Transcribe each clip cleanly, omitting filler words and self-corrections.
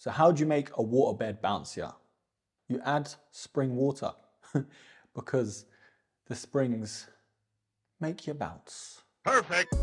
So how do you make a waterbed bouncier? You add spring water because the springs make you bounce. Perfect.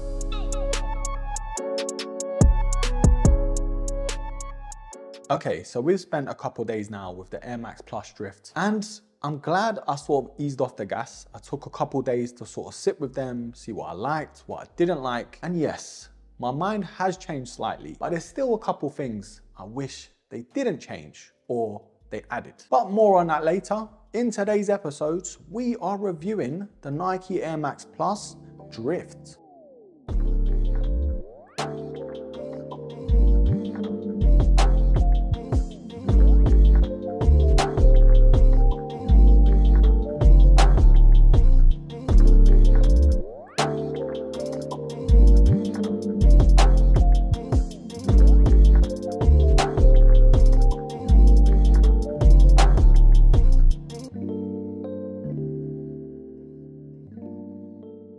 Okay, so we've spent a couple days now with the Air Max Plus Drift, and I'm glad I sort of eased off the gas. I took a couple days to sort of sit with them, see what I liked, what I didn't like, and yes, my mind has changed slightly, but there's still a couple things I wish they didn't change or they added. But more on that later. In today's episodes, we are reviewing the Nike Air Max Plus Drift.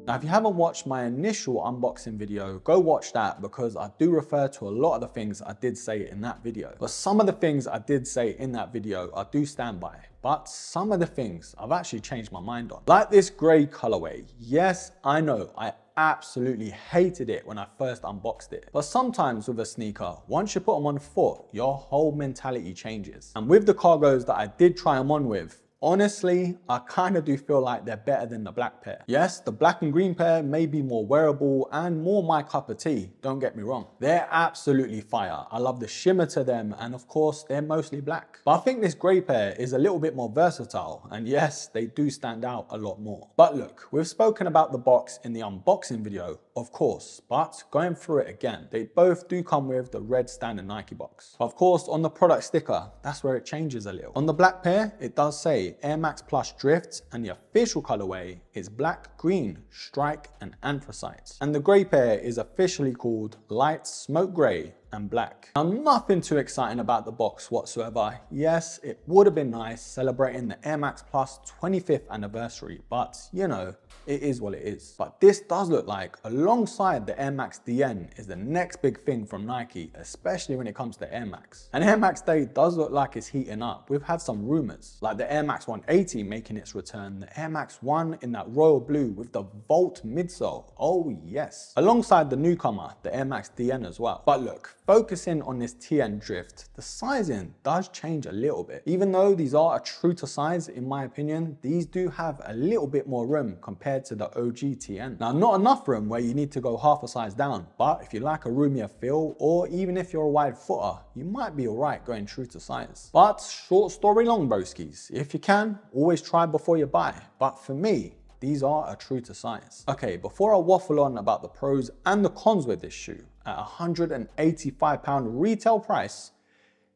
Now, if you haven't watched my initial unboxing video, go watch that because I do refer to a lot of the things I did say in that video. But some of the things I did say in that video, I do stand by. But some of the things I've actually changed my mind on. Like this gray colorway. Yes, I know, I absolutely hated it when I first unboxed it. But sometimes with a sneaker, once you put them on foot, your whole mentality changes. And with the cargos that I did try them on with, honestly, I kind of do feel like they're better than the black pair. Yes, the black and green pair may be more wearable and more my cup of tea, don't get me wrong. They're absolutely fire. I love the shimmer to them, and of course, they're mostly black. But I think this grey pair is a little bit more versatile, and yes, they do stand out a lot more. But look, we've spoken about the box in the unboxing video, of course, but going through it again, they both do come with the red standard Nike box. Of course, on the product sticker, that's where it changes a little. On the black pair, it does say Air Max Plus Drift, and the official colorway is black, green, strike, and anthracite. And the grey pair is officially called light smoke grey and black. Now, nothing too exciting about the box whatsoever. Yes, it would have been nice celebrating the Air Max Plus 25th anniversary, but you know, it is what it is. But this does look like, alongside the Air Max DN, is the next big thing from Nike, especially when it comes to Air Max. And Air Max Day does look like it's heating up. We've had some rumors, like the Air Max 180 making its return, the Air Max 1 in that royal blue with the Volt midsole. Oh yes. Alongside the newcomer, the Air Max DN as well. But look, focusing on this TN Drift, the sizing does change a little bit. Even though these are a true to size, in my opinion, these do have a little bit more room compared to the OG TN. Now, not enough room where you need to go half a size down, but if you like a roomier feel, or even if you're a wide footer, you might be alright going true to size. But short story long, broskies, if you can, always try before you buy. But for me, these are a true to size. Okay, before I waffle on about the pros and the cons with this shoe, at £185 retail price,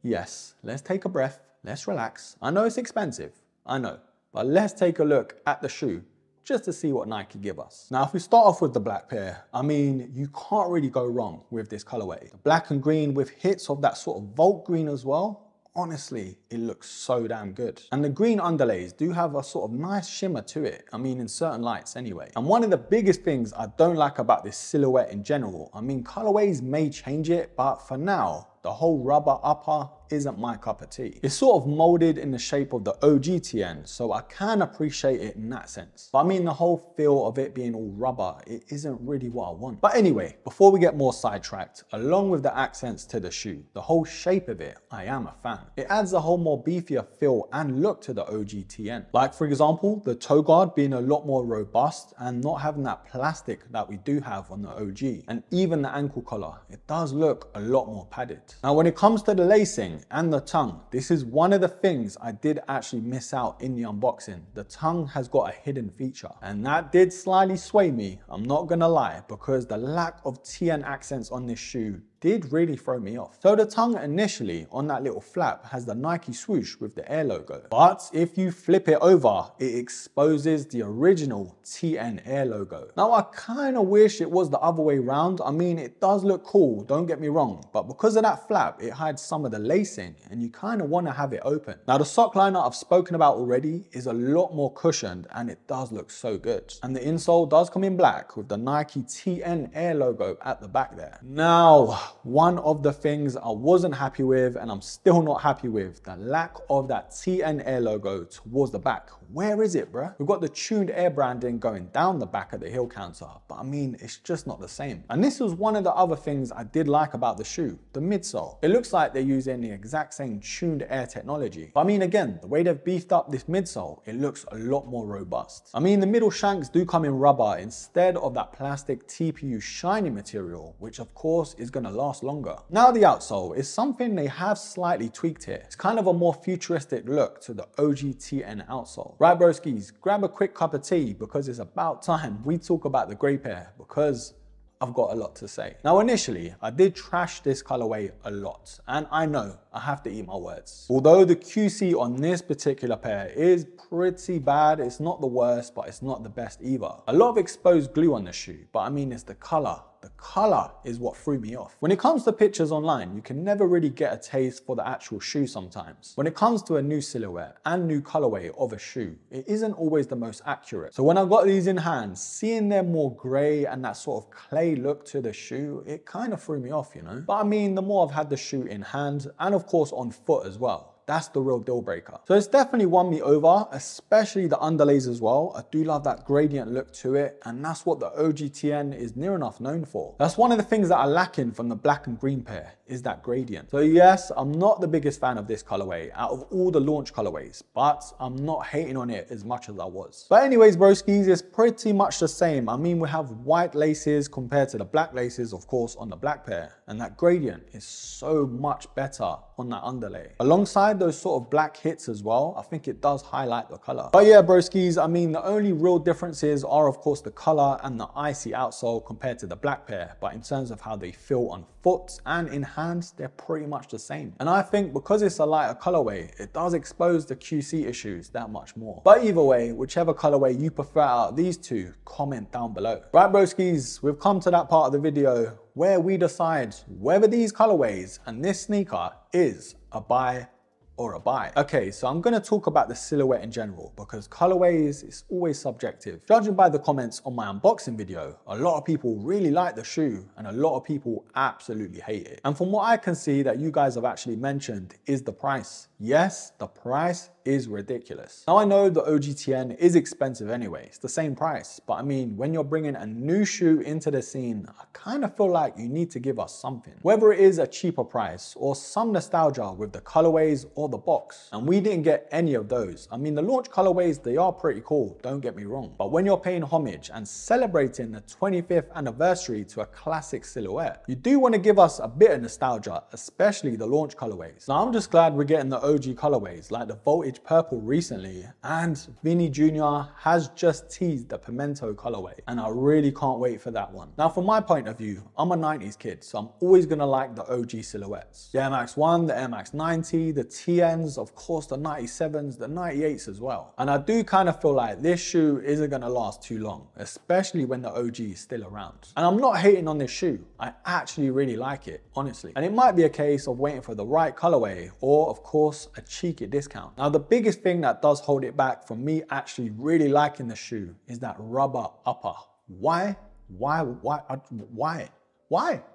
yes, let's take a breath, let's relax. I know it's expensive, I know, but let's take a look at the shoe just to see what Nike give us. Now, if we start off with the black pair, I mean, you can't really go wrong with this colorway. The black and green with hits of that sort of Volt green as well. Honestly, it looks so damn good. And the green underlays do have a sort of nice shimmer to it. I mean, in certain lights anyway. And one of the biggest things I don't like about this silhouette in general, I mean, colorways may change it, but for now, the whole rubber upper isn't my cup of tea. It's sort of molded in the shape of the OG TN, so I can appreciate it in that sense. But I mean, the whole feel of it being all rubber, it isn't really what I want. But anyway, before we get more sidetracked, along with the accents to the shoe, the whole shape of it, I am a fan. It adds a whole more beefier feel and look to the OG TN. Like for example, the toe guard being a lot more robust and not having that plastic that we do have on the OG. And even the ankle collar, it does look a lot more padded. Now, when it comes to the lacing and the tongue, this is one of the things I did actually miss out in the unboxing. The tongue has got a hidden feature, and that did slightly sway me, I'm not gonna lie, because the lack of TN accents on this shoe did really throw me off. So the tongue initially on that little flap has the Nike swoosh with the Air logo. But if you flip it over, it exposes the original TN Air logo. Now I kind of wish it was the other way around. I mean, it does look cool, don't get me wrong, but because of that flap, it hides some of the lacing and you kind of want to have it open. Now the sock liner I've spoken about already is a lot more cushioned and it does look so good. And the insole does come in black with the Nike TN Air logo at the back there. Now, one of the things I wasn't happy with and I'm still not happy with, the lack of that TN Air logo towards the back. Where is it, bruh? We've got the tuned Air branding going down the back of the heel counter, but I mean, it's just not the same. And this was one of the other things I did like about the shoe, the midsole. It looks like they're using the exact same tuned Air technology. But I mean, again, the way they've beefed up this midsole, it looks a lot more robust. I mean, the middle shanks do come in rubber instead of that plastic TPU shiny material, which of course is gonna last longer. Now the outsole is something they have slightly tweaked here. It's kind of a more futuristic look to the OG TN outsole. Right, broskies, grab a quick cup of tea because it's about time we talk about the grey pair because I've got a lot to say. Now, initially, I did trash this colorway a lot, and I know I have to eat my words. Although the QC on this particular pair is pretty bad, it's not the worst, but it's not the best either. A lot of exposed glue on the shoe, but I mean, it's the color. The color is what threw me off. When it comes to pictures online, you can never really get a taste for the actual shoe sometimes. When it comes to a new silhouette and new colorway of a shoe, it isn't always the most accurate. So when I got these in hand, seeing them more gray and that sort of clay look to the shoe, it kind of threw me off, you know? But I mean, the more I've had the shoe in hand and of course on foot as well, that's the real deal breaker. So it's definitely won me over, especially the underlays as well. I do love that gradient look to it, and that's what the OGTN is near enough known for. That's one of the things that are lacking from the black and green pair, is that gradient. So yes, I'm not the biggest fan of this colorway out of all the launch colorways, but I'm not hating on it as much as I was. But anyways, broskies, it's pretty much the same. I mean, we have white laces compared to the black laces, of course, on the black pair, and that gradient is so much better on that underlay. Alongside those sort of black hits as well, I think it does highlight the color. But yeah, broskies, I mean, the only real differences are of course the color and the icy outsole compared to the black pair, but in terms of how they feel on foot and in hands, they're pretty much the same. And I think because it's a lighter colorway, it does expose the QC issues that much more. But either way, whichever colorway you prefer out of these two, comment down below. Right, broskies, we've come to that part of the video where we decide whether these colorways and this sneaker is a buy or a buy. Okay, so I'm gonna talk about the silhouette in general because colorways is always subjective. Judging by the comments on my unboxing video, a lot of people really like the shoe and a lot of people absolutely hate it. And from what I can see that you guys have actually mentioned is the price. Yes, the price is ridiculous. Now I know the OGTN is expensive anyway, it's the same price, but I mean, when you're bringing a new shoe into the scene, I kind of feel like you need to give us something. Whether it is a cheaper price or some nostalgia with the colorways or the box. And we didn't get any of those. I mean, the launch colorways, they are pretty cool, don't get me wrong. But when you're paying homage and celebrating the 25th anniversary to a classic silhouette, you do want to give us a bit of nostalgia, especially the launch colorways. Now I'm just glad we're getting the OG colorways like the Voltage Purple recently, and Vinny Jr. has just teased the Pimento colorway, and I really can't wait for that one. Now from my point of view, I'm a 90s kid, so I'm always gonna like the OG silhouettes. The Air Max 1, the Air Max 90, the TNs, of course the 97s, the 98s as well. And I do kind of feel like this shoe isn't gonna last too long, especially when the OG is still around. And I'm not hating on this shoe, I actually really like it, honestly. And it might be a case of waiting for the right colorway, or of course a cheeky discount. Now the biggest thing that does hold it back from me actually really liking the shoe is that rubber upper. Why?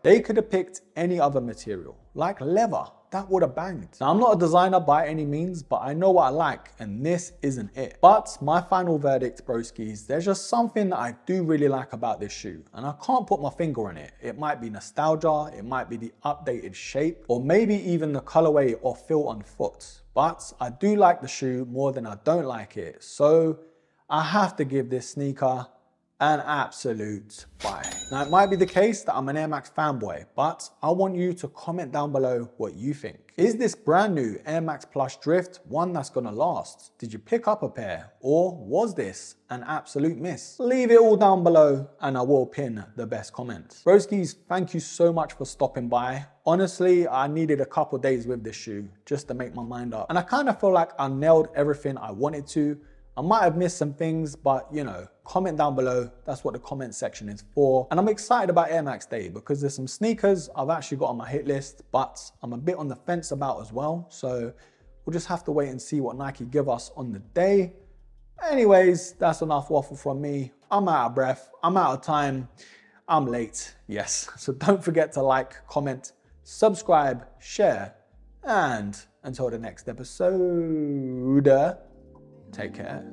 They could have picked any other material, like leather. That would have banged. Now I'm not a designer by any means, but I know what I like, and this isn't it. But my final verdict, broskies, there's just something that I do really like about this shoe, and I can't put my finger on it. It might be nostalgia, it might be the updated shape, or maybe even the colorway or feel on foot. But I do like the shoe more than I don't like it, so I have to give this sneaker an absolute buy. Now it might be the case that I'm an Air Max fanboy, but I want you to comment down below what you think. Is this brand new Air Max Plush Drift one that's gonna last? Did you pick up a pair, or was this an absolute miss? Leave it all down below and I will pin the best comment. Broskies, thank you so much for stopping by. Honestly, I needed a couple days with this shoe just to make my mind up. And I kind of feel like I nailed everything I wanted to. I might have missed some things, but you know, comment down below. That's what the comment section is for. And I'm excited about Air Max Day because there's some sneakers I've actually got on my hit list, but I'm a bit on the fence about as well. So we'll just have to wait and see what Nike give us on the day. Anyways, that's enough waffle from me. I'm out of breath, I'm out of time, I'm late, yes. So don't forget to like, comment, subscribe, share, and until the next episode, take care.